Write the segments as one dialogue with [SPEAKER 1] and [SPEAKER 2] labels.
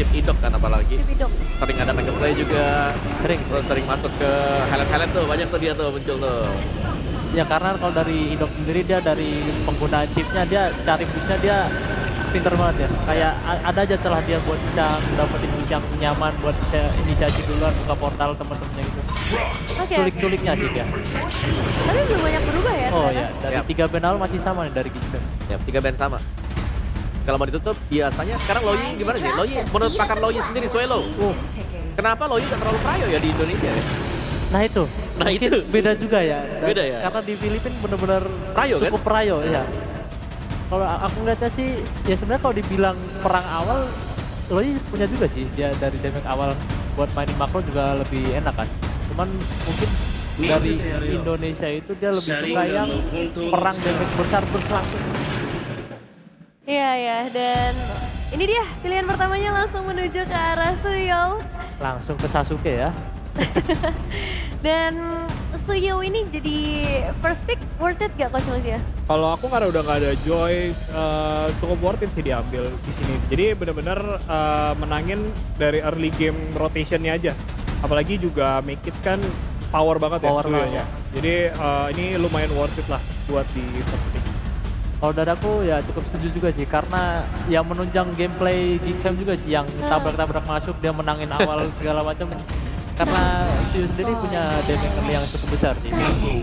[SPEAKER 1] chip idok kan apalagi.
[SPEAKER 2] Chip idok.
[SPEAKER 1] Sering ada mega play juga. Sering masuk ke highlight tuh, banyak tuh dia tuh muncul tuh.
[SPEAKER 3] Ya karena kalau dari Idok sendiri dia dari penggunaan chipnya dia cari pushnya dia pinter banget ya. Kayak ada aja celah dia buat bisa dapetin push yang nyaman, buat bisa inisiasi duluan buka portal teman-temannya gitu.
[SPEAKER 2] Oke.
[SPEAKER 3] Culik-culiknya sih dia.
[SPEAKER 2] Tapi belum banyak berubah ya.
[SPEAKER 3] Oh
[SPEAKER 2] ternyata.
[SPEAKER 3] ya, dari 3 band awal masih sama nih dari Geekfam.
[SPEAKER 1] Ya, 3 band sama. Kalau mau ditutup, biasanya sekarang Loyi gimana sih? Loyi, menurut pakar Loyi sendiri, Suelo. Kenapa Loyi nggak terlalu prayo ya di Indonesia ya?
[SPEAKER 3] Nah itu, mungkin
[SPEAKER 1] itu.
[SPEAKER 3] beda juga ya.
[SPEAKER 1] Beda ya?
[SPEAKER 3] Karena di Filipina benar-benar
[SPEAKER 1] Prayo, kan?
[SPEAKER 3] cukup prayo ya. Kalau aku ngeliatnya sih, ya sebenarnya kalau dibilang perang awal, Loyi punya juga sih. Dia dari damage awal buat mainin makro juga lebih enak kan. Cuman mungkin dari Indonesia itu dia lebih suka yang perang damage besar berlangsung.
[SPEAKER 2] Iya ya, dan ini dia pilihan pertamanya langsung menuju ke arah Suyo.
[SPEAKER 3] Langsung ke Sasuke ya.
[SPEAKER 2] Dan Suyo ini jadi first pick worth it gak Coach Mas ya?
[SPEAKER 4] Kalau aku karena udah nggak ada Joy, cukup worth it sih diambil di sini. Jadi benar-benar menangin dari early game rotationnya aja. Apalagi juga make it kan power banget
[SPEAKER 3] Power
[SPEAKER 4] ya
[SPEAKER 3] banget.
[SPEAKER 4] Suyonya. Jadi ini lumayan worth it lah buat di first pick.
[SPEAKER 3] Kalau dari aku ya cukup setuju juga sih karena yang menunjang gameplay Geekfam juga sih yang tabrak-tabrak masuk dia menangin awal segala macam karena Suyo sendiri punya damage early yang cukup besar sih.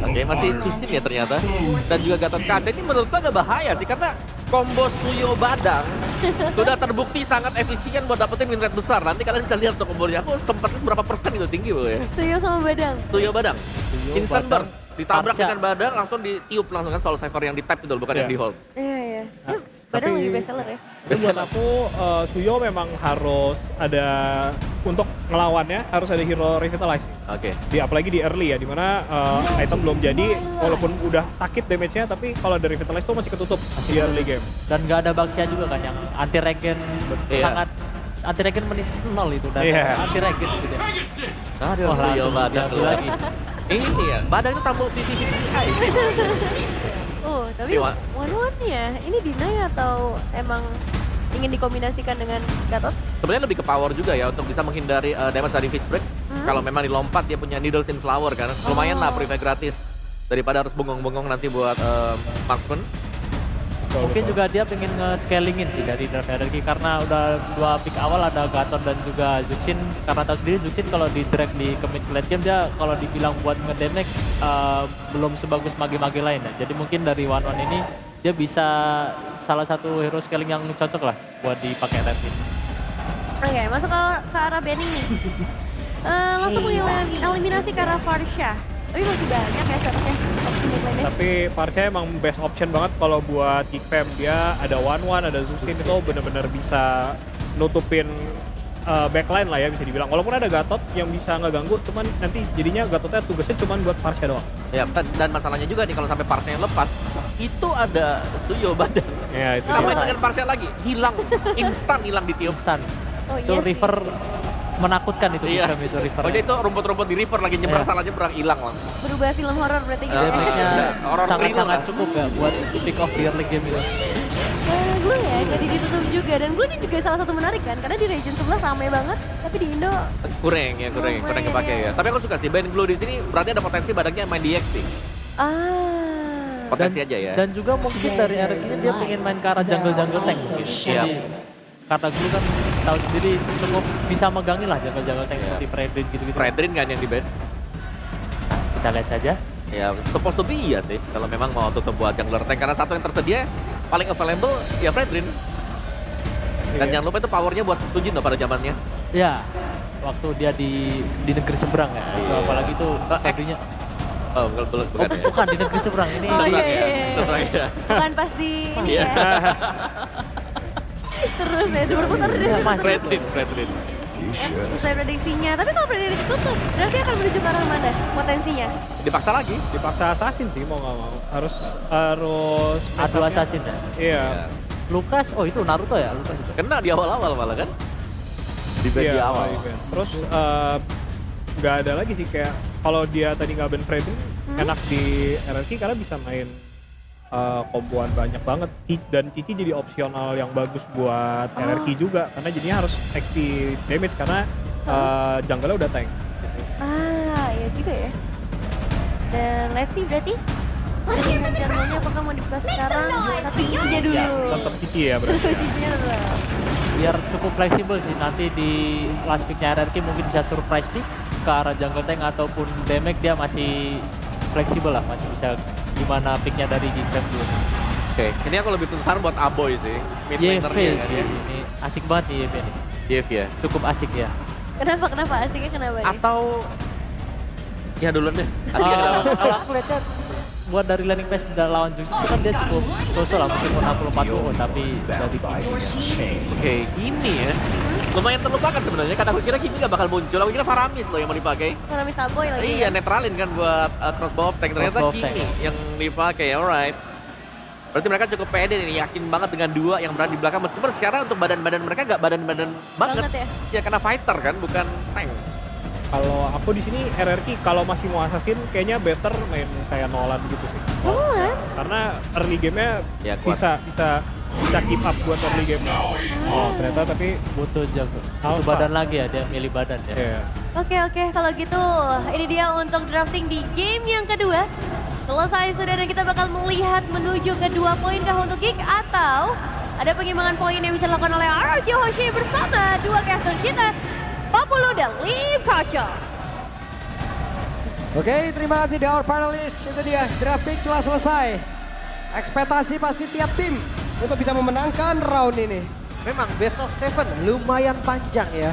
[SPEAKER 1] Oke, masih Tusin ya ternyata. Dan juga Gatot Kaca ini menurutku agak bahaya sih karena combo Suyo Badang sudah terbukti sangat efisien buat dapetin win rate besar. Nanti kalian bisa lihat tuh kombonya. Aku sempat berapa persen itu tinggi loh ya.
[SPEAKER 2] Suyo sama Badang.
[SPEAKER 1] Suyo Badang.
[SPEAKER 3] Suyo,
[SPEAKER 1] Instant
[SPEAKER 3] Badang,
[SPEAKER 1] burst. Ditabrak
[SPEAKER 3] Arsya.
[SPEAKER 1] dengan Badang langsung ditiup langsung kan Soul Cypher yang di tap itu bukan yang
[SPEAKER 4] Iya.
[SPEAKER 1] di hold.
[SPEAKER 2] Iya ya. Badang
[SPEAKER 4] Tapi-
[SPEAKER 2] lagi best seller ya.
[SPEAKER 4] Tapi buat aku Suyo memang harus ada untuk ngelawannya harus ada hero revitalize.
[SPEAKER 1] Oke.
[SPEAKER 4] Apalagi di early ya, dimana item belum jadi, walaupun udah sakit damage-nya, tapi kalau dari revitalize tuh masih ketutup di early game.
[SPEAKER 3] Dan nggak ada Baxia juga kan yang anti regen
[SPEAKER 1] Iya.
[SPEAKER 3] sangat anti regen menit 0 itu dan
[SPEAKER 4] Iya.
[SPEAKER 3] anti regen gitu dia.
[SPEAKER 1] Ada
[SPEAKER 3] Wah,
[SPEAKER 1] Suyo
[SPEAKER 3] langsung
[SPEAKER 1] Badang
[SPEAKER 3] diambil
[SPEAKER 1] tuh.
[SPEAKER 3] lagi.
[SPEAKER 1] Ini ya, Badang itu tamu TV.
[SPEAKER 2] Oh, tapi
[SPEAKER 1] Iya, Wak.
[SPEAKER 2] one-one-nya ini deny atau emang ingin dikombinasikan dengan Gatot?
[SPEAKER 1] Sebenarnya lebih ke power juga ya untuk bisa menghindari damage dari Fist Break. Kalau memang dilompat dia punya Needles in Flower kan. Lumayan lah prevent gratis daripada harus bengong-bengong nanti buat marksman.
[SPEAKER 3] Mungkin juga dia pengen nge-scalingin sih dari Dark Hierarchy karena udah 2 pick awal ada Gatot dan juga Zuxin. Karena tahu sendiri Zuxin kalau di drag di commit late game dia kalau dibilang buat ngedamage belum sebagus mage-mage lain ya. Jadi mungkin dari one ini dia bisa salah satu hero scaling yang cocok lah buat dipakai late game.
[SPEAKER 2] Oke, masuk ke arah banning nih. Langsung eliminasi ke arah Farsha. Tapi masih banyak ya seharusnya opsi lainnya.
[SPEAKER 4] Tapi Parsha emang best option banget kalau buat Geekfam. Dia ada one-one, ada Zuxin itu bener-bener bisa nutupin backline lah ya bisa dibilang. Walaupun ada Gatot yang bisa ngeganggu, cuman nanti jadinya Gatotnya tugasnya cuman buat Parsha doang.
[SPEAKER 1] Ya, dan masalahnya juga nih kalau sampai Parsnya lepas, itu ada Suyo Badang.
[SPEAKER 4] Ya itu.
[SPEAKER 1] Sama
[SPEAKER 3] Iya.
[SPEAKER 1] dengan Parsnya lagi, hilang, instan hilang di tiup.
[SPEAKER 3] Instan.
[SPEAKER 2] Oh
[SPEAKER 3] Itu
[SPEAKER 2] iya sih.
[SPEAKER 3] river menakutkan itu
[SPEAKER 1] Iya.
[SPEAKER 3] Geekfam itu river.
[SPEAKER 1] Pokoknya itu rumput-rumput di river lagi nyebrang,
[SPEAKER 3] Iya.
[SPEAKER 1] salah nyebrang, hilang langsung.
[SPEAKER 2] Berubah film horor berarti gitu ya.
[SPEAKER 3] Damage-nya
[SPEAKER 1] Horror
[SPEAKER 3] sangat-sangat
[SPEAKER 1] thriller.
[SPEAKER 3] cukup ya buat pick off di early game itu.
[SPEAKER 2] Blue ya, jadi ditutup juga. Dan Blue ini juga salah satu menarik kan, karena di region sebelah ramai banget, tapi di Indo
[SPEAKER 1] Kurang
[SPEAKER 2] Lumayan,
[SPEAKER 1] kepake
[SPEAKER 2] ya.
[SPEAKER 1] ya. Tapi aku suka sih band Blue di sini berarti ada potensi Badangnya main di XP. Potensi aja ya.
[SPEAKER 3] Dan juga mungkin dari RX ini dia pengen main ke arah jungle-jungle tank mungkin.
[SPEAKER 1] Iya.
[SPEAKER 3] Jadi, karena Blue kan tahu sendiri cukup bisa megangin lah jungle-jungle tank seperti Predrin gitu-gitu.
[SPEAKER 1] Predrin kan yang di band.
[SPEAKER 3] Kita lihat saja.
[SPEAKER 1] Ya, supposed to be iya sih. Kalau memang mau tutup buat jungler tank karena satu yang tersedia paling available ya Predrin. Dan
[SPEAKER 4] Iya.
[SPEAKER 1] jangan lupa itu powernya buat Sujin loh pada zamannya.
[SPEAKER 3] Ya, waktu dia di negeri seberang ya. Itu
[SPEAKER 1] Iya.
[SPEAKER 3] apalagi itu
[SPEAKER 1] X.
[SPEAKER 3] adunya.
[SPEAKER 1] Oh, bukan
[SPEAKER 3] Oh,
[SPEAKER 1] ya.
[SPEAKER 3] bukan di negeri seberang ini.
[SPEAKER 2] Oh,
[SPEAKER 3] di-
[SPEAKER 2] iya,
[SPEAKER 1] Seberang ya.
[SPEAKER 2] iya.
[SPEAKER 1] Seberang ya.
[SPEAKER 2] bukan pas di ini
[SPEAKER 1] Iya.
[SPEAKER 2] ya. Terus ya, berputar deh.
[SPEAKER 3] Iya, Mas.
[SPEAKER 1] Predrin.
[SPEAKER 2] Sesuai prediksinya, tapi kalau prediksi tutup, berarti akan menuju ke arah mana potensinya?
[SPEAKER 1] Dipaksa lagi.
[SPEAKER 4] Dipaksa assassin sih mau nggak mau. Harus
[SPEAKER 3] Adu assassin ya.
[SPEAKER 4] Iya.
[SPEAKER 1] Ya.
[SPEAKER 3] Lukas, oh itu Naruto ya, Lukas itu.
[SPEAKER 1] Kena di awal-awal malah kan. Di band di
[SPEAKER 4] Iya,
[SPEAKER 1] awal.
[SPEAKER 4] event. Terus nggak ada lagi sih kayak kalau dia tadi nggak ban Freddy enak di RRQ karena bisa main komboan banyak banget. Dan Cici jadi opsional yang bagus buat RRQ juga karena jadinya harus XP damage karena jungle-nya udah tank.
[SPEAKER 2] Iya juga ya. Dan let's see berarti pilihan jungle-nya apakah mau dibuka sekarang? Tapi Cici dulu.
[SPEAKER 4] Tetap Cici ya berarti. Ya.
[SPEAKER 2] Cici dulu.
[SPEAKER 3] Biar cukup fleksibel sih, nanti di last pick-nya RRQ mungkin bisa surprise pick ke arah jungle tank ataupun damage dia masih fleksibel lah, masih bisa gimana picknya dari Geekfam dulu.
[SPEAKER 1] Oke, ini aku lebih penasaran buat Aboy sih, mid
[SPEAKER 3] YV
[SPEAKER 1] lanernya kan
[SPEAKER 3] sih,
[SPEAKER 1] ya.
[SPEAKER 3] ini asik banget nih YV ini.
[SPEAKER 1] YV ya.
[SPEAKER 3] Cukup asik ya.
[SPEAKER 2] Kenapa asiknya kenapa nih?
[SPEAKER 1] Atau ya duluan deh. Asiknya kenapa?
[SPEAKER 3] Kalau aku lihatnya buat dari landing phase dan lawan Juicy itu kan dia cukup sosok lah, meskipun 64 tapi dari
[SPEAKER 1] Oke, ini ya. Lumayan terlupakan sebenarnya karena aku kira Kimi gak bakal muncul. Aku kira Faramis loh yang mau dipakai.
[SPEAKER 2] Karena Saboy lagi.
[SPEAKER 1] Iya, netralin kan buat crossbow of tank. Ternyata
[SPEAKER 3] Crossbow of
[SPEAKER 1] Kimi
[SPEAKER 3] tank.
[SPEAKER 1] yang dipakai, alright. Berarti mereka cukup pede nih, yakin banget dengan dua yang berada di belakang. Meskipun secara untuk badan-badan mereka gak badan-badan banget.
[SPEAKER 2] Banget ya.
[SPEAKER 1] Ya karena fighter kan, bukan tank.
[SPEAKER 4] Kalau aku di sini RRQ kalau masih mau assassin kayaknya better main kayak Nolan gitu sih.
[SPEAKER 2] Nolan?
[SPEAKER 4] Karena early game-nya
[SPEAKER 1] Ya, kuat.
[SPEAKER 4] bisa keep up buat early game. Oh, ternyata tapi
[SPEAKER 3] butuh jago. Butuh
[SPEAKER 4] Alpha.
[SPEAKER 3] badan lagi ya, dia milih badan ya.
[SPEAKER 4] ya.
[SPEAKER 2] Oke, kalau gitu ini dia untuk drafting di game yang kedua. Selesai sudah dan kita bakal melihat menuju ke 2 poin kah untuk Geek atau ada pengimbangan poin yang bisa dilakukan oleh RRQ Hoshi bersama dua caster kita, Papulu dan Lim Kaca.
[SPEAKER 5] Oke, terima kasih The Our Panelists. Itu dia, draft pick telah selesai. Ekspektasi pasti tiap tim untuk bisa memenangkan round ini.
[SPEAKER 6] Memang best of 7 lumayan panjang ya.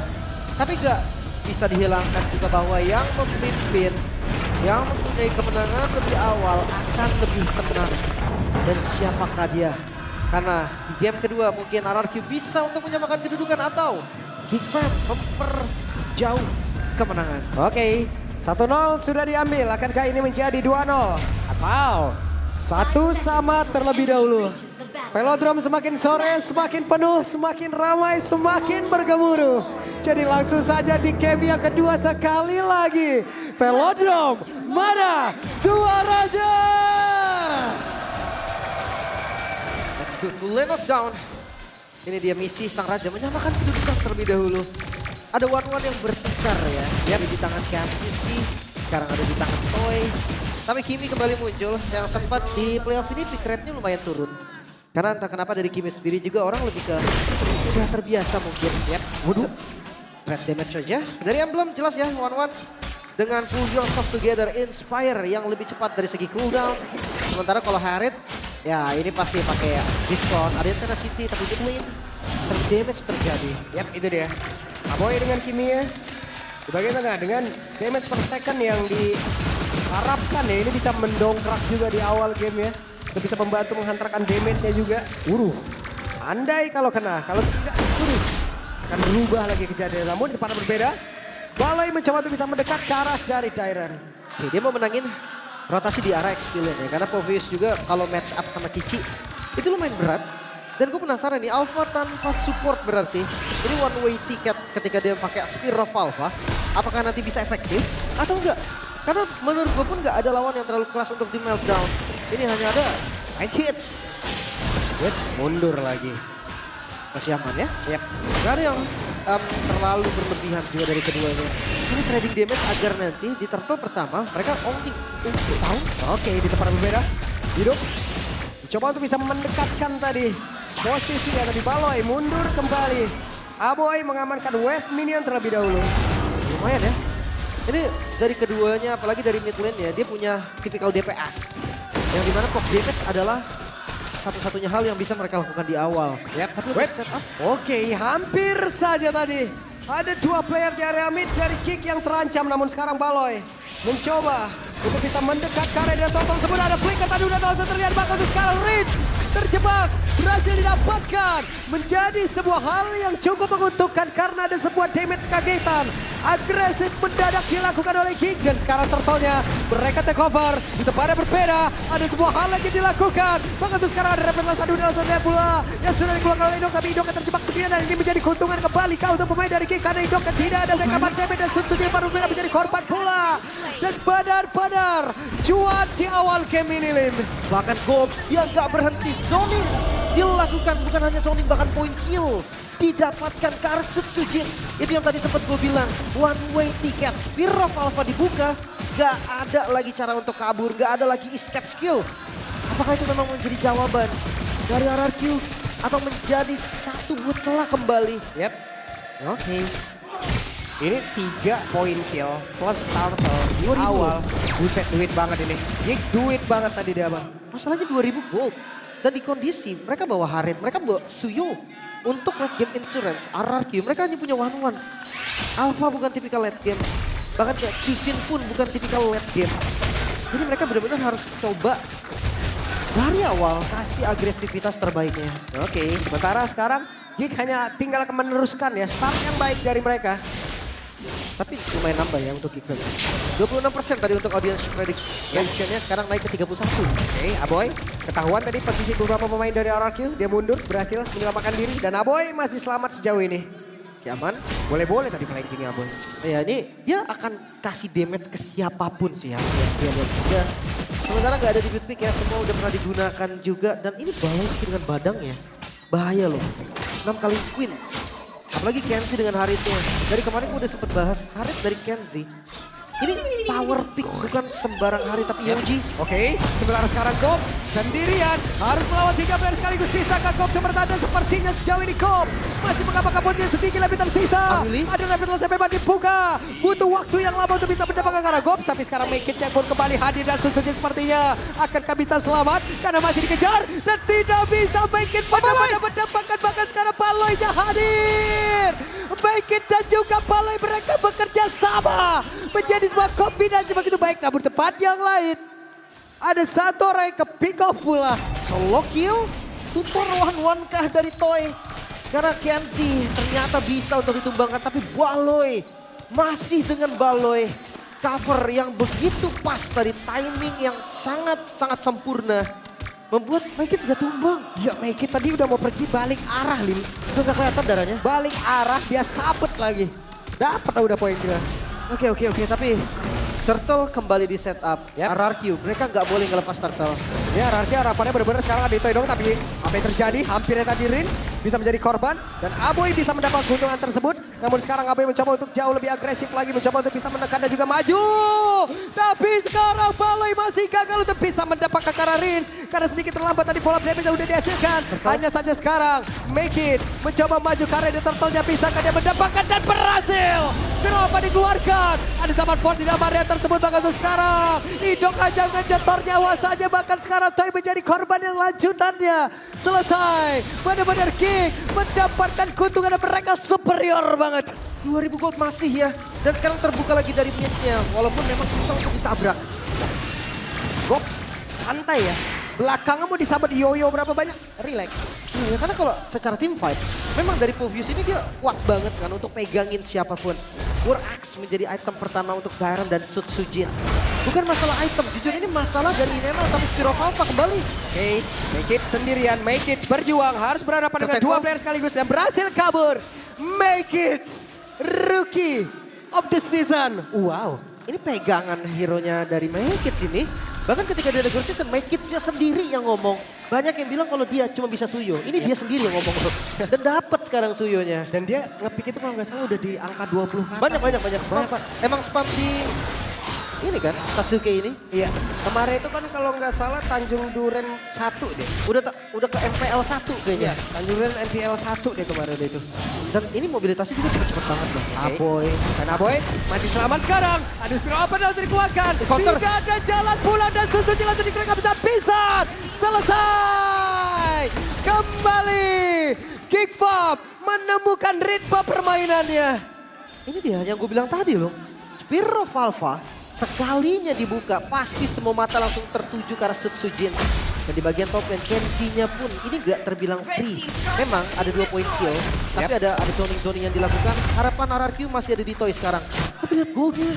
[SPEAKER 6] Tapi gak bisa dihilangkan juga bahwa yang memimpin, yang mempunyai kemenangan lebih awal akan lebih tenang. Dan siapakah dia? Karena di game kedua mungkin RRQ bisa untuk menyamakan kedudukan atau Geekfam memperjauh kemenangan.
[SPEAKER 5] Oke, 1-0 sudah diambil. Akankah ini menjadi 2-0? Atau 1-1 terlebih dahulu? Velodrome semakin sore, semakin penuh, semakin ramai, semakin bergemuruh. Jadi langsung saja di game yang kedua sekali lagi. Velodrome, mana suaranya?
[SPEAKER 6] Let's go to lane of down. Ini dia misi Sang Raja menyamakan kedudukan terlebih dahulu. Ada one-one yang berpisar ya. Dia ada di tangan Cassidy, sekarang ada di tangan Toy. Tapi Kimi kembali muncul yang sempat di playoff ini pick rate-nya lumayan turun. Karena entah kenapa dari Kimi sendiri juga orang lebih ke udah terbiasa mungkin. Yap, waduh. Threat damage saja. Dari emblem jelas ya one-one. Dengan pull yourself together, inspire yang lebih cepat dari segi cooldown. Sementara kalau Harriet, ya ini pasti pakai diskon. Ada yang tenacity tapi mid lane damage terjadi.
[SPEAKER 5] Yap, itu dia. Aboy dengan Kimia di bagian tengah dengan damage per second yang diharapkan ya. Ini bisa mendongkrak juga di awal game ya. Itu bisa membantu menghantarkan damage-nya juga. Andai kalau kena, kalau tidak akan berubah lagi kejadian. Namun di depan berbeda. Balai mencoba untuk bisa mendekat ke arah dari Tyran.
[SPEAKER 6] Oke, dia mau menangin rotasi di arah XP lane ya. Karena Povius juga kalau match up sama Cici itu lumayan berat. Dan gue penasaran nih, Alpha tanpa support berarti ini one way ticket ketika dia pakai Spear of Alpha. Apakah nanti bisa efektif atau enggak? Karena menurut gue pun enggak ada lawan yang terlalu keras untuk di meltdown. Ini hanya ada 9 hits.
[SPEAKER 5] Wits mundur lagi.
[SPEAKER 6] Masih aman ya?
[SPEAKER 5] Yap.
[SPEAKER 6] Gak ada yang terlalu berlebihan juga dari keduanya. Ini trading damage agar nanti di turtle pertama mereka only untuk tahu.
[SPEAKER 5] Oke, di tempat berbeda. Hidup. Coba untuk bisa mendekatkan tadi posisinya tadi. Baloi mundur kembali. Aboy mengamankan wave minion terlebih dahulu.
[SPEAKER 6] Lumayan ya. Ini dari keduanya, apalagi dari mid lane ya, dia punya tipikal DPS. Yang dimana pop damage adalah satu-satunya hal yang bisa mereka lakukan di awal.
[SPEAKER 5] Yap,
[SPEAKER 6] Tapi
[SPEAKER 5] wait.
[SPEAKER 6] untuk setup,
[SPEAKER 5] Oke, hampir saja tadi. Ada dua player di area mid dari Kick yang terancam, namun sekarang Baloi mencoba untuk bisa mendekat ke area dan total sebut ada flicker tadi udah tahu terlihat bakal sekarang Rich terjebak, berhasil didapatkan. Menjadi sebuah hal yang cukup menguntungkan karena ada sebuah damage kagetan. Agresif mendadak dilakukan oleh Kick dan sekarang turtle-nya mereka take over. Di tempat yang berbeda, ada sebuah hal lagi dilakukan. Bahkan tuh sekarang ada Rebel satu dan langsung lihat pula. Yang sudah dikeluarkan oleh Indok, tapi Indok terjebak sendirian dan ini menjadi keuntungan kembali kau untuk pemain dari Geek. Karena Indok tidak ada backup damage dan Sun Sujin baru menjadi korban pula. Dan benar-benar cuan di awal game ini, Lim.
[SPEAKER 6] Bahkan Gobs dia nggak berhenti. Zoning dilakukan, bukan hanya zoning, bahkan point kill didapatkan ke arah Sujin. Itu yang tadi sempat gue bilang, one way ticket. Spear of Alpha dibuka, gak ada lagi cara untuk kabur, gak ada lagi escape skill. Apakah itu memang menjadi jawaban dari RRQ atau menjadi satu celah kembali?
[SPEAKER 5] Yep.
[SPEAKER 6] Oke.
[SPEAKER 5] Ini 3 poin kill plus turtle di
[SPEAKER 6] 2000.
[SPEAKER 5] awal. Buset, duit banget ini. Geek duit banget tadi dia, Bang.
[SPEAKER 6] Masalahnya 2000 gold. Dan di kondisi mereka bawa Harit, mereka bawa Suyo. Untuk late game insurance, RRQ mereka hanya punya one-one. Alpha bukan tipikal late game. Bahkan kayak Jushin pun bukan tipikal late game. Jadi mereka benar-benar harus coba dari awal kasih agresivitas terbaiknya.
[SPEAKER 5] Oke, sementara sekarang Geek hanya tinggal meneruskan ya start yang baik dari mereka.
[SPEAKER 6] Tapi lumayan nambah ya untuk Geek. 26% tadi untuk audience prediction-nya, sekarang naik ke 31.
[SPEAKER 5] Oke, Aboy ketahuan tadi posisi beberapa pemain dari RRQ. Dia mundur, berhasil menyelamatkan diri. Dan Aboy masih selamat sejauh ini.
[SPEAKER 6] Si aman.
[SPEAKER 5] Boleh-boleh tadi flanking Aboy.
[SPEAKER 6] Ya ini dia akan kasih damage ke siapapun sih ya. Dia lihat juga. Sementara nggak ada di bit pick ya, semua udah pernah digunakan juga. Dan ini balance dengan badang ya. Bahaya loh. 6 kali Queen. Apalagi Kenzie dengan Haritnya. Dari kemarin gue udah sempet bahas Harit dari Kenzie. Ini power pick, bukan sembarang Harit tapi Yoji.
[SPEAKER 5] Oke, sementara sekarang Gop sendirian harus melawan 3 player sekaligus. Bisakah Gop bertanda? Sepertinya sejauh ini Gop masih mengapa posisi sedikit lebih tersisa. Ada Rebel sampai bagi dibuka. Butuh waktu yang lama untuk bisa mendapatkan arah Gop. Tapi sekarang Make It pun kembali hadir dan Susujin sepertinya akankah bisa selamat karena masih dikejar dan tidak bisa Make It benar-benar mendapatkan, bahkan sekarang Baloy-nya hadir. Make It dan juga Baloy mereka bekerja sama menjadi sebuah kombinasi begitu baik, namun tempat yang lain ada satu orang yang ke pick off pula.
[SPEAKER 6] Solo kill, tutor one-one kah dari Toy? Karena Kenzie ternyata bisa untuk ditumbangkan, tapi Baloy masih dengan Baloy. Cover yang begitu pas tadi, timing yang sangat-sangat sempurna. Membuat Make It juga tumbang.
[SPEAKER 5] Ya Make It tadi udah mau pergi balik arah, Lim.
[SPEAKER 6] Udah gak kelihatan darahnya.
[SPEAKER 5] Balik arah, dia sabet lagi. Dapat udah poin dia.
[SPEAKER 6] Oke, tapi Turtle kembali di setup.
[SPEAKER 5] Yep.
[SPEAKER 6] RRQ, mereka nggak boleh ngelepas Turtle.
[SPEAKER 5] Ya RRQ harapannya benar-benar sekarang ada Toy dong, tapi apa yang terjadi? Hampirnya tadi Rins bisa menjadi korban dan Aboy bisa mendapat keuntungan tersebut. Namun sekarang Aboy mencoba untuk jauh lebih agresif lagi, mencoba untuk bisa menekan dan juga maju. Tapi sekarang Baloy masih gagal untuk bisa mendapatkan ke arah Rins karena sedikit terlambat tadi pola damage yang sudah dihasilkan. Hanya saja sekarang Make It mencoba maju karena di Turtle-nya bisakah dia mendapatkan dan berhasil. Kenapa dikeluarkan? Ada zaman force di dalam area tersebut, bahkan untuk sekarang Indok aja ngejetor nyawa saja, bahkan sekarang Toy menjadi korban yang lanjutannya. Selesai, benar-benar Geek mendapatkan keuntungan dan mereka superior banget.
[SPEAKER 6] 2000 gold masih ya. Dan sekarang terbuka lagi dari mid-nya. Walaupun memang susah untuk ditabrak.
[SPEAKER 5] Gops, santai ya. Belakangnya mau disabet Yoyo berapa banyak? Relax.
[SPEAKER 6] Ya, karena kalau secara team fight, memang dari Povius ini dia kuat banget kan untuk pegangin siapapun. War Axe menjadi item pertama untuk Gairan dan Sujin. Bukan masalah item, jujur ini masalah dari Inena tapi Spear of Alpha kembali.
[SPEAKER 5] Oke, Make It sendirian, Make It berjuang, harus berhadapan dengan
[SPEAKER 6] Perfect
[SPEAKER 5] dua
[SPEAKER 6] Bomb.
[SPEAKER 5] player sekaligus dan berhasil kabur. Make It, Rookie of the Season. Wow.
[SPEAKER 6] Ini pegangan hero-nya dari Make It sini. Bahkan ketika dia negotiation, Make It-nya sendiri yang ngomong. Banyak yang bilang kalau dia cuma bisa Suyo. Ini dia sendiri yang ngomong. Dan dapat sekarang Suyonya.
[SPEAKER 5] Dan dia nge-pick itu kalau nggak salah udah di angka 20 ke atas.
[SPEAKER 6] Banyak. Spam. Emang spam di ini kan, Sasuke ini.
[SPEAKER 5] Iya, kemarin itu kan kalau nggak salah Tanjung Duren 1 deh.
[SPEAKER 6] Udah ke MPL 1 kayaknya.
[SPEAKER 5] Iya, Tanjung Duren NPL 1 deh kemarin itu.
[SPEAKER 6] Dan ini mobilitasnya juga cepet banget loh.
[SPEAKER 5] Aboy, dan Aboy masih selamat sekarang. Aduh, Spiro apa yang dikeluarkan?
[SPEAKER 6] Counter.
[SPEAKER 5] Tidak ada jalan pulang dan Suzuki langsung dikeluarkan bisa pisan. Selesai. Kembali. Kick Pop menemukan ritme permainannya.
[SPEAKER 6] Ini dia yang gue bilang tadi loh. Spear of Alpha sekalinya dibuka pasti semua mata langsung tertuju ke arah Sujin. Dan di bagian top lane Kenzie-nya pun ini gak terbilang free. Memang ada 2 poin kill, tapi ada zoning-zoning yang dilakukan. Harapan RRQ masih ada di Toy sekarang. Tapi lihat goldnya,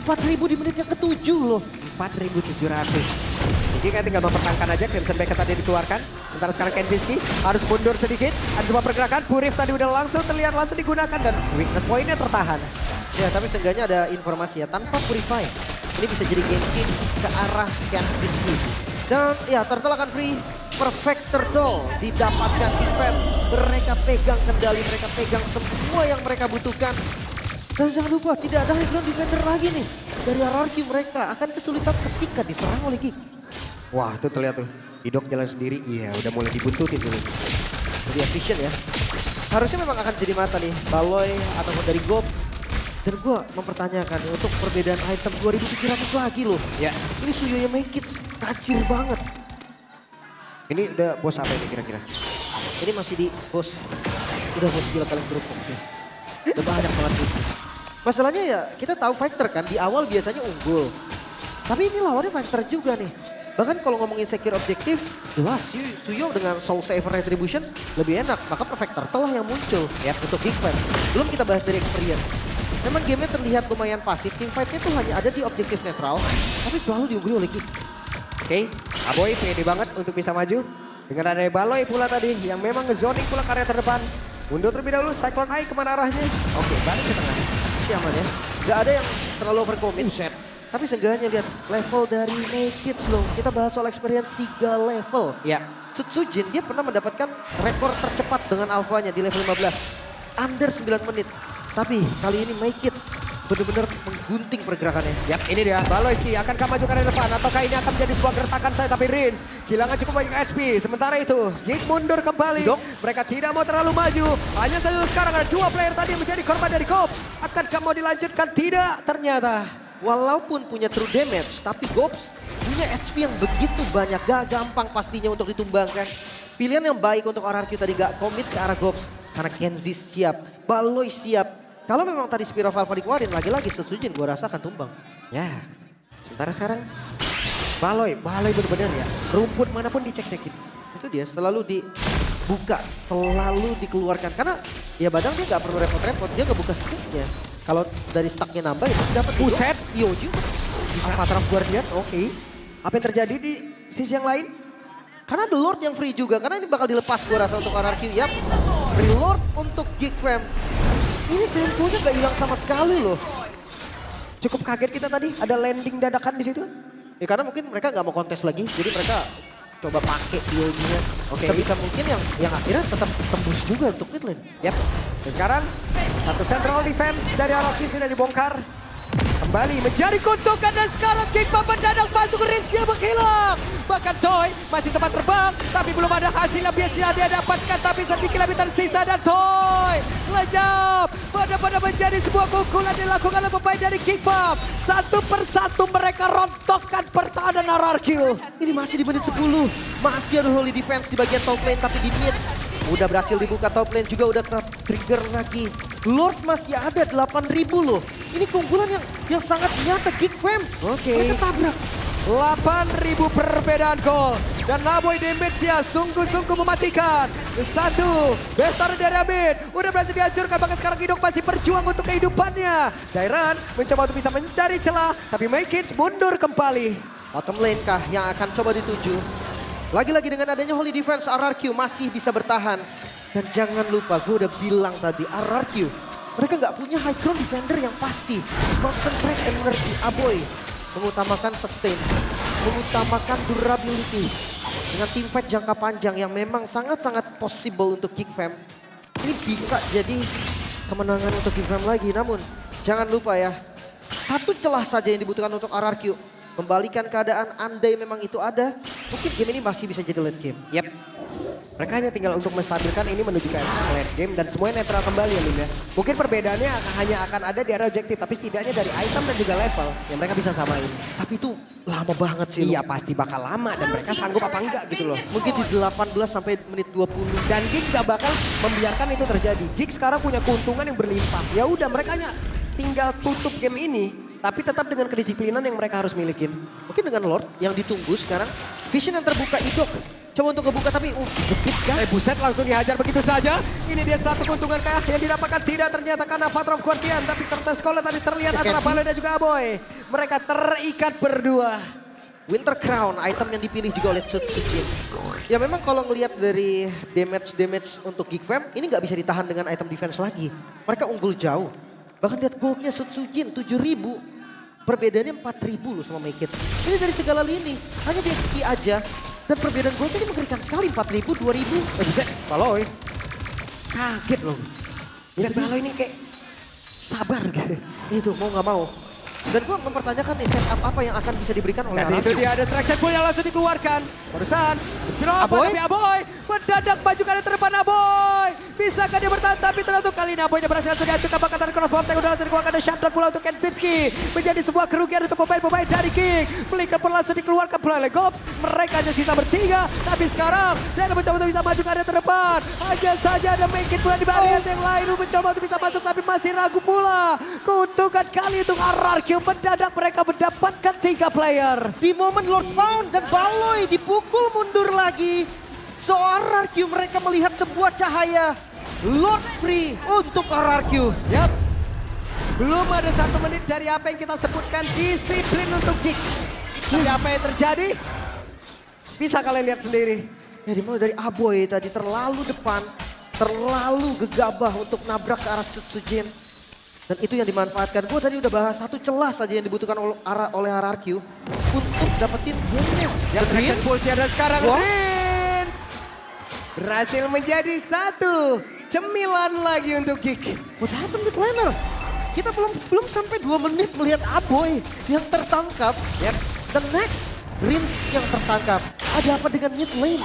[SPEAKER 6] 4000 di menit yang ke-7 loh.
[SPEAKER 5] 4.700. Jadi kan tinggal mempertahankan aja. Crimson Beckett tadi dikeluarkan. Sementara sekarang Kenziski harus mundur sedikit. Ada sebuah pergerakan. Purif tadi udah langsung terlihat langsung digunakan. Dan weakness point-nya tertahan.
[SPEAKER 6] Ya, tapi seenggaknya ada informasi ya, tanpa Purify, ini bisa jadi game ke arah Kenziski. Dan ya, Turtle akan free. Perfect Turtle didapatkan T-Fam. Mereka pegang kendali, mereka pegang semua yang mereka butuhkan. Dan jangan lupa, tidak ada high ground defender lagi nih. Dari RRQ mereka akan kesulitan ketika diserang oleh Geek.
[SPEAKER 5] Wah, tuh terlihat tuh. Idok jalan sendiri. Iya, udah mulai dibuntutin dulu.
[SPEAKER 6] Jadi efisien ya. Harusnya memang akan jadi mata nih, Baloy ataupun dari Gobs. Dan gue mempertanyakan untuk perbedaan item 2.700 lagi loh.
[SPEAKER 5] Ya,
[SPEAKER 6] Ini Suyonya make it tajir banget.
[SPEAKER 5] ini udah bos apa ini kira-kira?
[SPEAKER 6] Ini masih di bos. Udah bos gila kalian berhukum. Udah banyak banget itu. Masalahnya ya kita tahu fighter kan di awal biasanya unggul. Tapi ini lawannya fighter juga nih. Bahkan kalau ngomongin secure objektif, jelas Suyo dengan Soul Saver Retribution lebih enak. Maka Perfect Turtle lah yang muncul ya untuk Geek Fam. Belum kita bahas dari experience. Memang gamenya terlihat lumayan pasif. Team fight-nya tuh hanya ada di objektif netral. Tapi selalu diungguli oleh Geek.
[SPEAKER 5] Oke, Aboy pede banget untuk bisa maju. Dengan ada Baloy pula tadi yang memang ngezoning pula ke area terdepan. Mundur terlebih dahulu, Cyclone Eye kemana arahnya? Oke, balik ke tengah.
[SPEAKER 6] Siaman ya. Gak ada yang terlalu overcommit. Tapi seenggaknya lihat level dari Naked loh. Kita bahas soal experience 3 level.
[SPEAKER 5] Ya,
[SPEAKER 6] Sutsujin dia pernah mendapatkan rekor tercepat dengan alfanya di level 15. Under 9 menit. Tapi kali ini Naked benar-benar menggunting pergerakannya.
[SPEAKER 5] yap ini dia. Baloyski akankah maju ke arah depan ataukah ini akan menjadi sebuah gertakan saya tapi Rins kehilangan cukup banyak HP. Sementara itu Geek mundur kembali. Mereka tidak mau terlalu maju. Hanya saja sekarang ada 2 player tadi yang menjadi korban dari Gobs. Akankah mau dilanjutkan? Tidak ternyata.
[SPEAKER 6] Walaupun punya true damage, tapi Gobs punya HP yang begitu banyak. Gak gampang pastinya untuk ditumbangkan. Pilihan yang baik untuk RRQ tadi gak komit ke arah Gobs. Karena Kenzie siap, Baloy siap. Kalau memang tadi Spiral Valve dikeluarin, lagi-lagi Sutsujin gue rasa akan tumbang.
[SPEAKER 5] Ya, sementara sekarang Baloy benar-benar ya. Rumput manapun dicek-cekin.
[SPEAKER 6] Itu dia selalu dibuka, selalu dikeluarkan. Karena ya Badang dia gak perlu repot-repot, dia gak buka sticknya. Kalau dari stacknya nambah ya dapat
[SPEAKER 5] Buset,
[SPEAKER 6] Yoju.
[SPEAKER 5] Patraf Guardian, oke. Apa yang terjadi di sisi yang lain?
[SPEAKER 6] Karena The Lord yang free juga, karena ini bakal dilepas gue rasa untuk RRQ. Yap, free Lord untuk Geek Fam. Ini temponya gak hilang sama sekali loh.
[SPEAKER 5] Cukup kaget kita tadi, ada landing dadakan di situ.
[SPEAKER 6] Ya karena mungkin mereka gak mau kontes lagi, jadi mereka coba pakai Yojunya.
[SPEAKER 5] Oke.
[SPEAKER 6] Sebisa mungkin yang akhirnya tetap tembus juga untuk mid lane.
[SPEAKER 5] Yap. Dan sekarang satu central defense dari RRQ sudah dibongkar. Kembali menjadi kutukan dan sekarang Geek Fam mendadak masuk ke range yang menghilang. Bahkan Toy masih sempat terbang tapi belum ada hasil yang biasa dia dapatkan. Tapi sedikit lebih tersisa dan Toy lejap. Pada menjadi sebuah pukulan dilakukan oleh pemain dari Geek Fam. Satu persatu mereka rontokkan pertahanan RRQ.
[SPEAKER 6] Ini masih di menit 10. Masih ada Holy Defense di bagian top lane tapi di mid. Udah berhasil dibuka top lane juga udah ke trigger lagi. Lord masih ada 8.000 loh. Ini keunggulan yang sangat nyata Geek Fam.
[SPEAKER 5] Oke.
[SPEAKER 6] Mereka tabrak.
[SPEAKER 5] 8.000 perbedaan gol. Dan Naboy damage-nya sungguh-sungguh mematikan. Satu, Bestar dari Abid. Udah berhasil dihancurkan, bahkan sekarang Idok masih berjuang untuk kehidupannya. Dairan mencoba untuk bisa mencari celah, tapi Maykits mundur kembali.
[SPEAKER 6] Bottom lane kah yang akan coba dituju. Lagi-lagi dengan adanya Holy Defense, RRQ masih bisa bertahan. Dan jangan lupa, gue udah bilang tadi, RRQ mereka nggak punya high ground defender yang pasti. Concentrate energy, Aboy mengutamakan sustain, mengutamakan durability. Dengan team fight jangka panjang yang memang sangat-sangat possible untuk Geek Fam. Ini bisa jadi kemenangan untuk Geek Fam lagi. Namun jangan lupa ya, satu celah saja yang dibutuhkan untuk RRQ. Membalikan keadaan andai memang itu ada. Mungkin game ini masih bisa jadi late game.
[SPEAKER 5] Yap. Mereka hanya tinggal untuk menstabilkan ini menuju ke late game dan semuanya netral kembali ya Lim ya. Mungkin perbedaannya hanya akan ada di area objektif tapi setidaknya dari item dan juga level yang mereka bisa samain.
[SPEAKER 6] Tapi itu lama banget sih.
[SPEAKER 5] Iya pasti bakal lama dan mereka sanggup apa enggak gitu loh.
[SPEAKER 6] Mungkin di 18 sampai menit 20.
[SPEAKER 5] Dan Geek gak bakal membiarkan itu terjadi. Geek sekarang punya keuntungan yang berlimpah. Ya udah mereka hanya tinggal tutup game ini. Tapi tetap dengan kedisiplinan yang mereka harus milikin.
[SPEAKER 6] Mungkin dengan Lord yang ditunggu sekarang. Vision yang terbuka Idok. Coba untuk ngebuka tapi jepit kan?
[SPEAKER 5] Buset langsung dihajar begitu saja. Ini dia satu keuntungan kah yang didapatkan tidak ternyata karena Patrol Guardian. Tapi kertas sekolah tadi terlihat antara Baloy dan juga Aboy. Mereka terikat berdua.
[SPEAKER 6] Winter Crown, item yang dipilih juga oleh Sutsujin. Ya memang kalau ngelihat dari damage untuk Geek Fam, ini nggak bisa ditahan dengan item defense lagi. Mereka unggul jauh. Bahkan lihat goldnya Sutsujin 7.000. Perbedaannya 4.000 loh sama Make It. Ini dari segala lini, hanya di XP aja. Dan perbedaan goldnya ini mengerikan sekali, 4.000, 2.000.
[SPEAKER 5] Bisa, Baloy. Kaget loh. Lihat Baloy ini kayak sabar gitu.
[SPEAKER 6] Itu mau nggak mau. Dan gue mempertanyakan nih setup apa yang akan bisa diberikan oleh
[SPEAKER 5] Dan itu
[SPEAKER 6] Araku.
[SPEAKER 5] dia ada traction pull yang langsung dikeluarkan. Barusan, Spiro apa
[SPEAKER 6] Aboy?
[SPEAKER 5] tapi Aboy mendadak maju ke arah terdepan Aboy. Bisakah dia bertahan tapi terlalu kali ini Aboynya berhasil langsung dihancurkan bahkan crossbow yang udah langsung dikeluarkan dan shutdown pula untuk Kenshitsky. Menjadi sebuah kerugian untuk pemain-pemain dari King. Flicker pun langsung dikeluarkan pula oleh Gops. Mereka hanya sisa bertiga tapi sekarang dia mencoba untuk bisa maju ke arah terdepan. Hanya saja ada Make It pula di barrier yang lain mencoba untuk bisa masuk tapi masih ragu pula. Keuntungan kali untuk RRQ mendadak mereka mendapatkan 3 player.
[SPEAKER 6] Di momen Lord Spawn dan Baloy dipukul mundur lagi. So RRQ mereka melihat sebuah cahaya. Lord Free untuk RRQ.
[SPEAKER 5] Yap. Belum ada 1 menit dari apa yang kita sebutkan disiplin untuk Geek. Tapi apa yang terjadi? Bisa kalian lihat sendiri.
[SPEAKER 6] Ya dimulai dari Aboy tadi terlalu depan. Terlalu gegabah untuk nabrak ke arah Sutsujin. Dan itu yang dimanfaatkan. Gue tadi udah bahas satu celah saja yang dibutuhkan oleh RRQ. Untuk dapetin game-nya.
[SPEAKER 5] Yang Dragon Pulse dan sekarang
[SPEAKER 6] Wah.
[SPEAKER 5] Prince. Berhasil menjadi 1 cemilan lagi untuk Geek.
[SPEAKER 6] What happened with laner? Kita belum sampai 2 menit melihat Aboy yang tertangkap.
[SPEAKER 5] Yap.
[SPEAKER 6] The next, Rins yang tertangkap. Ada apa dengan mid lane?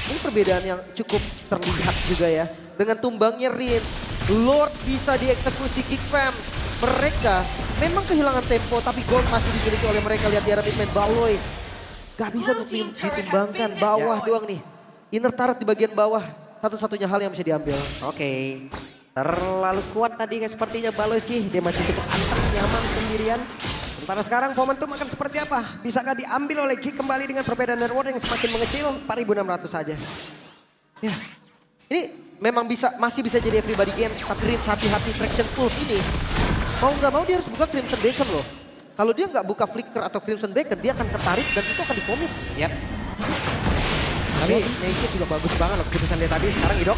[SPEAKER 6] Ini perbedaan yang cukup terlihat juga ya. Dengan tumbangnya Rins, Lord bisa dieksekusi Geek Fam. Mereka memang kehilangan tempo tapi gold masih dimiliki oleh mereka. Lihat di arah mid lane Baloy. Gak bisa ditimbangkan bawah doang nih. Inner turret di bagian bawah. Satu-satunya hal yang bisa diambil.
[SPEAKER 5] Oke. Terlalu kuat tadi sepertinya Baloyski. Dia masih cukup anteng, nyaman sendirian. Sementara sekarang momentum akan seperti apa? Bisakah diambil oleh Geek kembali dengan perbedaan reward yang semakin mengecil? 4.600 saja.
[SPEAKER 6] Ya, ini memang masih bisa jadi everybody games, tapi Rins hati-hati traction pulse ini. Mau nggak mau dia harus buka Crimson Beacon loh. Kalau dia nggak buka Flicker atau Crimson Beacon, dia akan tertarik dan itu akan dikomit.
[SPEAKER 5] Yap. Tapi Naked juga bagus banget loh keputusan dia tadi. Sekarang Idok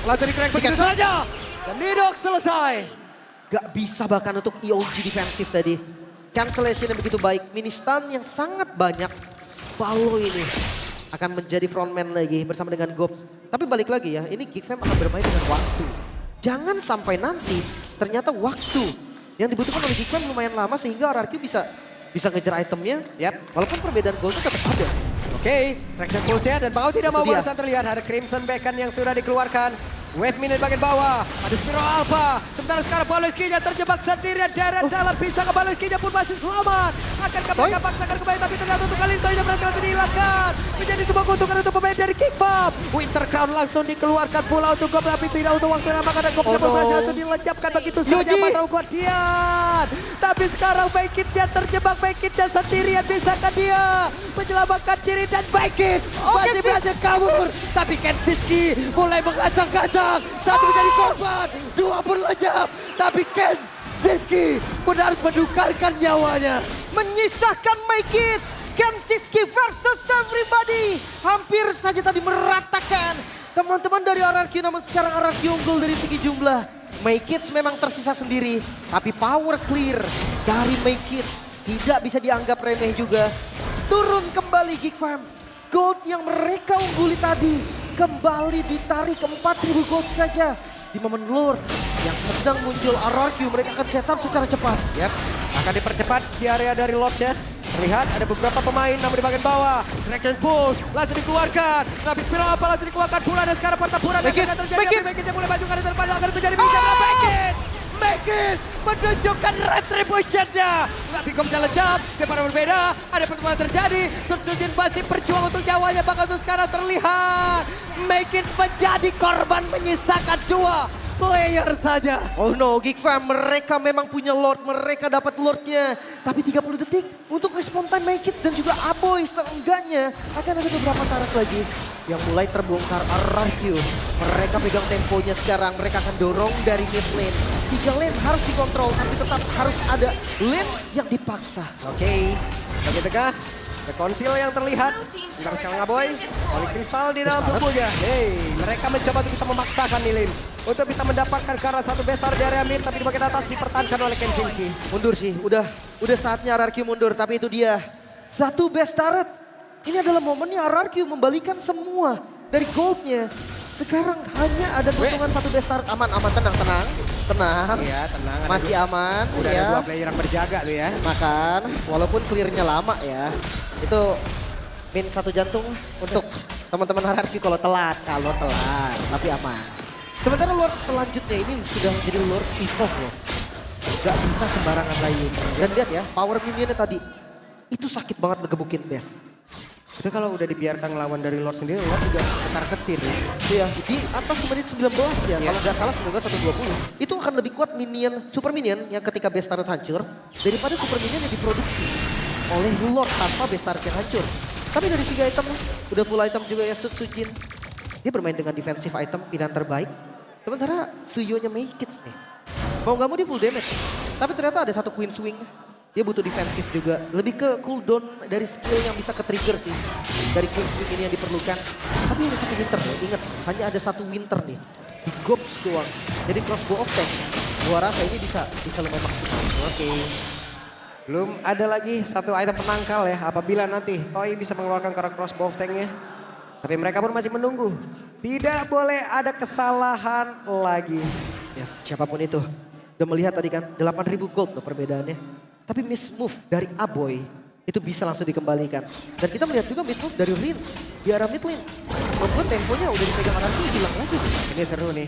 [SPEAKER 5] langsung di-crack begitu saja. Dan Idok selesai.
[SPEAKER 6] Gak bisa bahkan untuk EOG defensif tadi. Cancellation yang begitu baik, mini stun yang sangat banyak. Baloy ini akan menjadi frontman lagi bersama dengan Gops. Tapi balik lagi ya, ini Geek Fam akan bermain dengan waktu. Jangan sampai nanti ternyata waktu yang dibutuhkan oleh Geek Fam lumayan lama sehingga RRQ bisa ngejar itemnya.
[SPEAKER 5] Yap.
[SPEAKER 6] Walaupun perbedaan goalnya tetap ada.
[SPEAKER 5] Oke, traction pulse-nya dan Pau tidak mau
[SPEAKER 6] Itu dia.
[SPEAKER 5] balasan terlihat. Ada Crimson Beacon yang sudah dikeluarkan. Wave minion bagian bawah. Ada Spiro Alpha. Sementara sekarang Baloyski-nya terjebak sendirian. Deret dalam bisa ke Baloyski-nya pun masih selamat. Akankah mereka paksakan kembali tapi ternyata untuk kali ini berhasil langsung dihilangkan. Menjadi sebuah keuntungan untuk pemain dari Kickbomb. Winter Crown langsung dikeluarkan pula untuk Gob tapi tidak untuk waktu lama karena Gob berhasil langsung dilencapkan begitu saja.
[SPEAKER 6] Yuji.
[SPEAKER 5] Patral Guardian. Tapi sekarang Baekit-nya terjebak. Baekit-nya sendirian. Bisakah dia menyelamatkan diri dan Baekit masih berhasil kabur. Tapi Kenshitsky mulai mengacang-acang. Satu menjadi korban, 2 pun lejap. Tapi Kenshitsky pun harus menukarkan nyawanya.
[SPEAKER 6] Menyisakan Make It. Kenshitsky versus everybody. Hampir saja tadi meratakan teman-teman dari RRQ, namun sekarang RRQ unggul dari segi jumlah. Make It memang tersisa sendiri, tapi power clear dari Make It tidak bisa dianggap remeh juga. Turun kembali Geek Fam. Gold yang mereka ungguli tadi kembali ditarik ke 4.000 gold saja. Di momen Lord yang sedang muncul RRQ, mereka akan setup secara cepat.
[SPEAKER 5] Yap, akan dipercepat di area dari Lordnya. Terlihat ada beberapa pemain namun di bagian bawah. Dragon Push langsung dikeluarkan. Tapi Spiro apa langsung dikeluarkan pula dan sekarang pertempuran yang akan terjadi. Baekit mulai maju ke depan akan terjadi bicara Baekit. Baekit menunjukkan retribution-nya. Tapi kok bisa lejap, daripada berbeda. Ada pertemuan terjadi. Sutsujin masih berjuang untuk nyawanya. Bahkan untuk sekarang terlihat Baekit menjadi korban menyisakan 2 player saja.
[SPEAKER 6] Oh no, Geek Fam, mereka memang punya Lord, mereka dapat Lordnya. Tapi 30 detik untuk respon time Make It dan juga Aboy seenggaknya akan ada beberapa tarik lagi yang mulai terbongkar RRQ. Mereka pegang temponya sekarang, mereka akan dorong dari mid lane. 3 lane harus dikontrol, tapi tetap harus ada lane yang dipaksa.
[SPEAKER 5] Oke, Bagi tengah, ada konsil yang terlihat. Bentar sekarang Aboy, Holy Crystal di dalam tubuhnya. Hey, mereka mencoba untuk bisa memaksakan nih Lim. Untuk bisa mendapatkan ke arah satu best di area mid, tapi di bagian atas dipertahankan oleh Kenshinski.
[SPEAKER 6] Mundur sih, udah saatnya RRQ mundur, tapi itu dia. Satu best turret. Ini adalah momennya RRQ membalikan semua dari goldnya. Sekarang hanya ada keuntungan satu best turret. Aman, tenang.
[SPEAKER 5] Iya, tenang. ada
[SPEAKER 6] Masih
[SPEAKER 5] dua-
[SPEAKER 6] aman
[SPEAKER 5] Udah
[SPEAKER 6] ya.
[SPEAKER 5] ada 2 player yang berjaga tuh ya.
[SPEAKER 6] Makan, walaupun clearnya lama ya. Itu min 1 jantung untuk teman-teman RRQ kalau telat. Tapi aman. Sementara Lord selanjutnya ini sudah menjadi Lord Evolve loh. Gak bisa sembarangan lain. Dan lihat ya, power minionnya tadi. Itu sakit banget ngegebukin best.
[SPEAKER 5] Itu kalau udah dibiarkan lawan dari Lord sendiri, Lord juga ketar-ketir ya.
[SPEAKER 6] Iya, di atas menit 19 ya. Kalau nggak salah semoga 120. Itu akan lebih kuat minion, super minion yang ketika base turret hancur daripada super minion yang diproduksi oleh Lord tanpa base turret yang hancur. Tapi dari 3 item, udah full item juga ya Sujin. Dia bermain dengan defensive item pilihan terbaik. Sementara Suyo-nya Maykits nih. Mau nggak mau dia full damage. Tapi ternyata ada satu Queen Swing. Dia butuh defensif juga. Lebih ke cooldown dari skill yang bisa ke-trigger sih. Dari Queen Swing ini yang diperlukan. Tapi ada satu winter loh, ingat. Hanya ada satu winter nih. Di Gobs doang. Jadi crossbow of tank. Gua rasa ini bisa lumayan maksimal.
[SPEAKER 5] Oke. Belum ada lagi satu item penangkal ya. Apabila nanti Toy bisa mengeluarkan ke arah crossbow tanknya. Tapi mereka pun masih menunggu. Tidak boleh ada kesalahan lagi.
[SPEAKER 6] Ya, siapapun itu. Udah melihat tadi kan 8.000 gold loh perbedaannya. Tapi miss move dari Aboy itu bisa langsung dikembalikan. Dan kita melihat juga miss move dari Rin di arah mid lane. Membuat temponya udah dipegang RRQ hilang lagi.
[SPEAKER 5] Ini seru nih.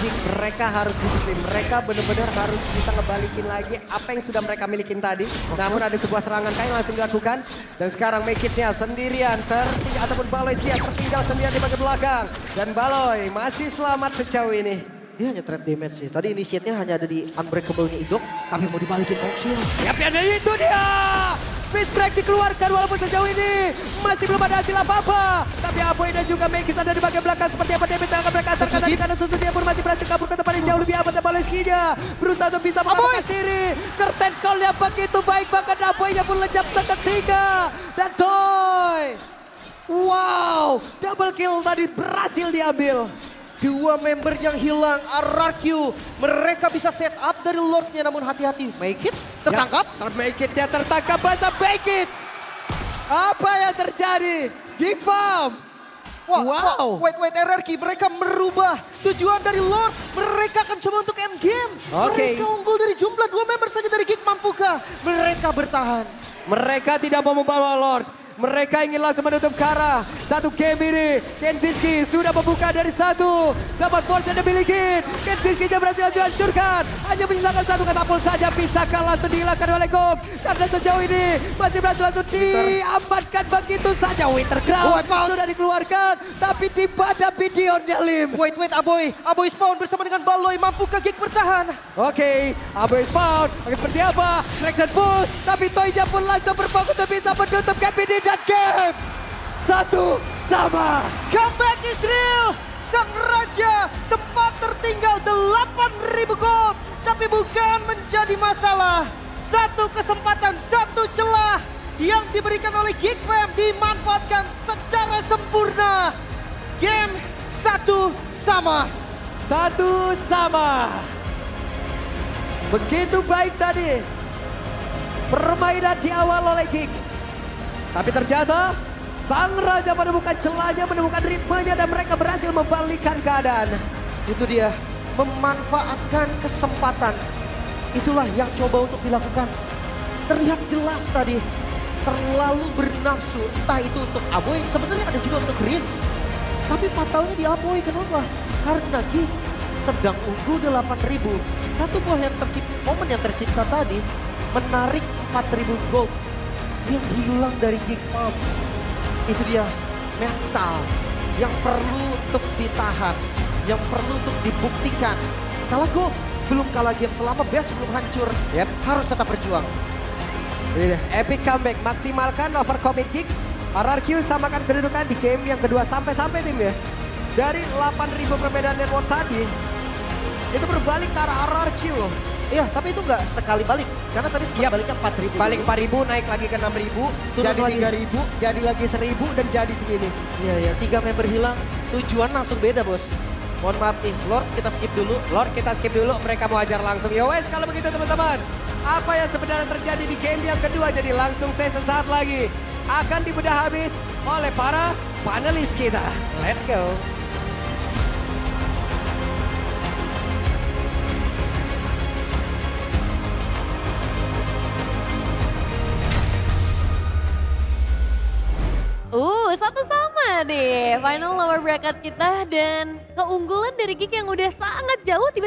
[SPEAKER 5] Gig mereka harus disiplin. Mereka benar-benar harus bisa ngebalikin lagi apa yang sudah mereka milikin tadi. Namun ada sebuah serangan kayak langsung dilakukan. Dan sekarang Maykitsnya sendirian tertinggal ataupun Baloy Skia tertinggal sendirian di bagian belakang. Dan Baloy masih selamat sejauh ini.
[SPEAKER 6] Dia hanya threat damage sih. Tadi initiate-nya hanya ada di unbreakable-nya Idok. Tapi mau dibalikin Oxil.
[SPEAKER 5] Ya itu dia. Fist break dikeluarkan walaupun sejauh ini masih belum ada hasil apa-apa. Tapi Aboy dan juga Maykits ada di bagian belakang. Seperti apa damage yang akan mereka antarkan dari kanan susu. Dia pun masih berhasil kabur ke tempat yang jauh lebih aman. Dan Baloy Skia berusaha untuk bisa mengamankan diri. Curtain Skull-nya begitu baik. Bahkan Aboy-nya pun lejap seketika. Dan Toy. Wow, double kill tadi berhasil diambil.
[SPEAKER 6] Dua member yang hilang, RRQ. Mereka bisa set up dari Lordnya, namun hati-hati. Maykits tertangkap.
[SPEAKER 5] Maykitsnya tertangkap basah Maykits. Apa yang terjadi? Geek Bomb. Wow.
[SPEAKER 6] Wait, RRQ. Mereka merubah tujuan dari Lord. Mereka akan coba untuk end game.
[SPEAKER 5] Oke.
[SPEAKER 6] Mereka unggul dari jumlah 2 member saja dari Geek. Mampukah mereka bertahan?
[SPEAKER 5] Mereka tidak mau membawa Lord. Mereka ingin langsung menutup ke arah satu game ini. Kenshinski sudah membuka dari satu. Dapat force yang dimiliki. Kenshinski berhasil dihancurkan. Hanya menyisakan satu katapult saja. Pisahkan langsung dihilangkan oleh Gom. Karena sejauh ini masih berhasil langsung diamankan begitu saja. Winter Ground sudah dikeluarkan. Tapi tiba ada videonya Lim.
[SPEAKER 6] Wait, Aboy. Aboy spawn bersama dengan Baloy. Mampukah Geek bertahan?
[SPEAKER 5] Oke, Aboy spawn. Akan seperti apa? Traction push. Tapi Toynya pun langsung berfokus untuk bisa menutup game ini. Dan game 1-1.
[SPEAKER 6] Comeback is real. Sang Raja sempat tertinggal 8.000 gold. Tapi bukan menjadi masalah. Satu kesempatan, satu celah yang diberikan oleh Geek Fam dimanfaatkan secara sempurna. Game 1-1.
[SPEAKER 5] 1-1. Begitu baik tadi permainan di awal oleh Geek. Tapi ternyata Sang Raja menemukan celahnya, menemukan ritmenya dan mereka berhasil membalikkan keadaan.
[SPEAKER 6] Itu dia, memanfaatkan kesempatan. Itulah yang coba untuk dilakukan. Terlihat jelas tadi, terlalu bernafsu. Entah itu untuk Aboy, sebenarnya ada juga untuk Rins. Tapi fatalnya di Aboy, kenapa? Karena Geek sedang unggul 8.000. Satu momen yang tercipta tadi, menarik 4.000 gold yang hilang dari Geek Farm. Itu dia, mental yang perlu untuk ditahan, yang perlu untuk dibuktikan. Kalah gold, belum kalah game selama best belum hancur. Harus tetap berjuang.
[SPEAKER 5] Ini dia, epic comeback, maksimalkan overcommit Geek. RRQ samakan kedudukan di game yang kedua sampai-sampai tim ya. Dari 8.000 perbedaan network tadi, itu berbalik ke arah RRQ loh.
[SPEAKER 6] Iya, tapi itu nggak sekali balik. Karena tadi sempat
[SPEAKER 5] Yap.
[SPEAKER 6] baliknya 4.000.
[SPEAKER 5] Balik
[SPEAKER 6] dulu.
[SPEAKER 5] 4.000, naik lagi ke 6.000,
[SPEAKER 6] Turun
[SPEAKER 5] jadi
[SPEAKER 6] lagi.
[SPEAKER 5] 3.000, jadi lagi 1.000, dan jadi segini.
[SPEAKER 6] Iya, ya. 3 member hilang. Tujuan langsung beda, bos. Mohon maaf nih, Lord kita skip dulu.
[SPEAKER 5] Lord, kita skip dulu, mereka mau ajar langsung. Ya wes, kalau begitu teman-teman. Apa yang sebenarnya terjadi di game yang kedua, jadi langsung saya sesaat lagi akan dibedah habis oleh para panelis kita. Let's go.
[SPEAKER 2] Satu sama deh final lower bracket kita dan keunggulan dari Geek yang udah sangat jauh